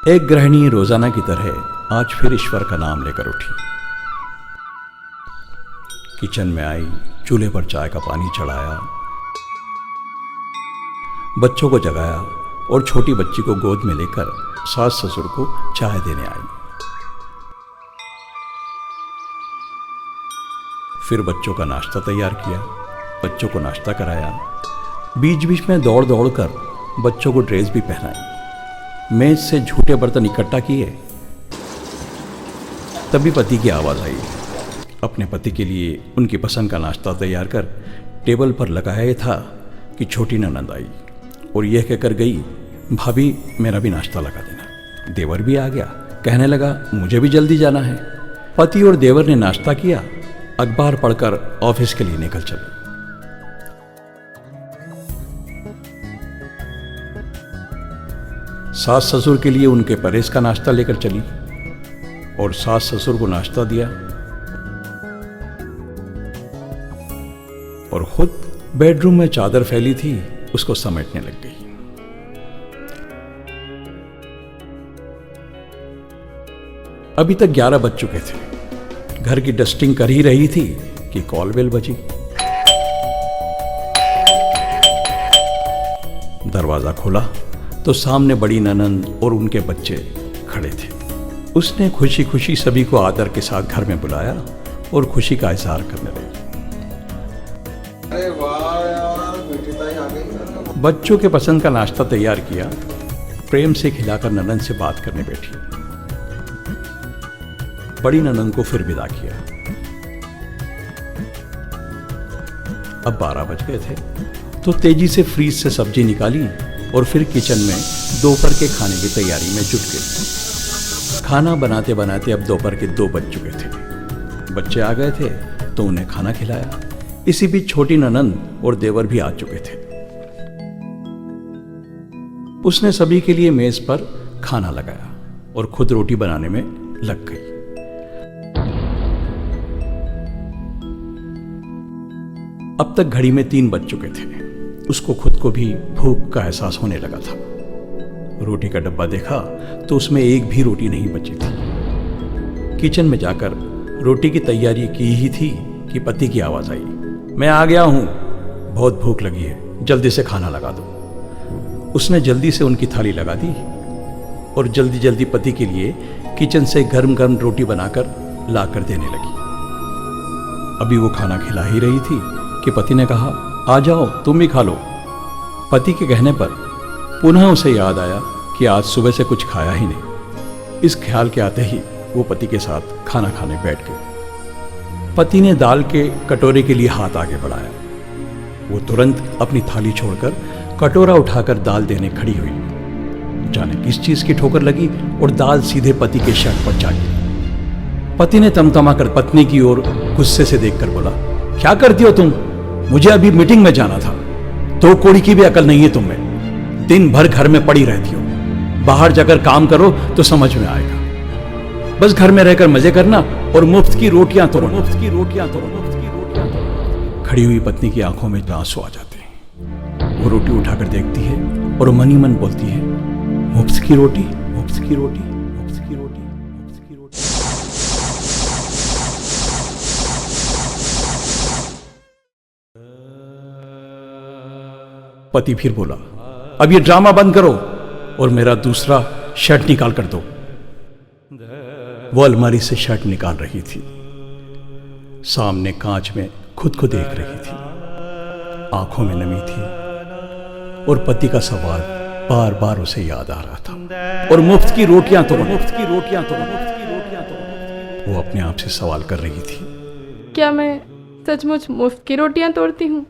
एक गृहिणी रोजाना की तरह आज फिर ईश्वर का नाम लेकर उठी। किचन में आई, चूल्हे पर चाय का पानी चढ़ाया, बच्चों को जगाया और छोटी बच्ची को गोद में लेकर सास ससुर को चाय देने आई। फिर बच्चों का नाश्ता तैयार किया, बच्चों को नाश्ता कराया, बीच बीच में दौड़ दौड़ कर बच्चों को ड्रेस भी पहनाई। मेज से झूठे बर्तन इकट्ठा किए, तभी पति की आवाज आई। अपने पति के लिए उनकी पसंद का नाश्ता तैयार कर टेबल पर लगाया था कि छोटी ननद आई और यह कहकर गई, भाभी मेरा भी नाश्ता लगा देना। देवर भी आ गया, कहने लगा मुझे भी जल्दी जाना है। पति और देवर ने नाश्ता किया, अखबार पढ़कर ऑफिस के लिए निकल चले। सास ससुर के लिए उनके परहेज का नाश्ता लेकर चली और सास ससुर को नाश्ता दिया और खुद बेडरूम में चादर फैली थी, उसको समेटने लग गई। अभी तक 11 बज चुके थे। घर की डस्टिंग कर ही रही थी कि कॉल बेल बजी। दरवाजा खोला तो सामने बड़ी ननंद और उनके बच्चे खड़े थे। उसने खुशी खुशी सभी को आदर के साथ घर में बुलाया और खुशी का इजहार करने लगी। अरे वाह यार, बेटी ताई आ गई। बच्चों के पसंद का नाश्ता तैयार किया, प्रेम से खिलाकर ननंद से बात करने बैठी। बड़ी ननंद को फिर विदा किया। अब 12 बज गए थे तो तेजी से फ्रीज से सब्जी निकाली और फिर किचन में दोपहर के खाने की तैयारी में जुट गई। खाना बनाते बनाते अब दोपहर के 2 बज चुके थे। बच्चे आ गए थे तो उन्हें खाना खिलाया। इसी बीच छोटी ननंद और देवर भी आ चुके थे। उसने सभी के लिए मेज पर खाना लगाया और खुद रोटी बनाने में लग गई। अब तक घड़ी में 3 बज चुके थे। उसको खुद को भी भूख का एहसास होने लगा था। रोटी का डब्बा देखा तो उसमें एक भी रोटी नहीं बची थी। किचन में जाकर रोटी की तैयारी की ही थी कि पति की आवाज आई, मैं आ गया हूं, बहुत भूख लगी है, जल्दी से खाना लगा दो। उसने जल्दी से उनकी थाली लगा दी और जल्दी जल्दी पति के लिए किचन से गर्म गर्म रोटी बनाकर लाकर देने लगी। अभी वो खाना खिला ही रही थी कि पति ने कहा, आ जाओ तुम भी खा लो। पति के कहने पर पुनः उसे याद आया कि आज सुबह से कुछ खाया ही नहीं। इस ख्याल के आते ही वो पति के साथ खाना खाने बैठ गई। पति ने दाल के कटोरे के लिए हाथ आगे बढ़ाया। वो तुरंत अपनी थाली छोड़कर कटोरा उठाकर दाल देने खड़ी हुई। जाने किस चीज की ठोकर लगी और दाल सीधे पति के शर्ट पर जा गिरी। पति ने तमतमा कर पत्नी की ओर गुस्से से देखकर बोला, क्या करती हो तुम? मुझे अभी मीटिंग में जाना था। 2 कौड़ी की भी अकल नहीं है तुम में। दिन भर घर में पड़ी रहती हो। बाहर जाकर काम करो तो समझ में आएगा। बस घर में रहकर मजे करना और मुफ्त की रोटियां तोड़ो, मुफ्त की रोटियां तोड़ो, मुफ्त की रोटियां तोड़ो। खड़ी हुई पत्नी की आंखों में आंसू आ जाते हैं। वो रोटी उठाकर देखती है और मन ही मन बोलती है, मुफ्त की रोटी, मुफ्त की रोटी, मुफ्त की रोटी, मुफ्त की रोटी। पति फिर बोला, अब ये ड्रामा बंद करो और मेरा दूसरा शर्ट निकाल कर दो। वो अलमारी से शर्ट निकाल रही थी। सामने कांच में खुद को देख रही थी। आंखों में नमी थी और पति का सवाल बार बार उसे याद आ रहा था। और मुफ्त की रोटियां तोड़ो, मुफ्त की रोटियां तोड़ो, मुफ्त की रोटियां तोड़ो। वो अपने आप से सवाल कर रही थी, क्या मैं सचमुच मुफ्त की रोटियां तोड़ती हूँ?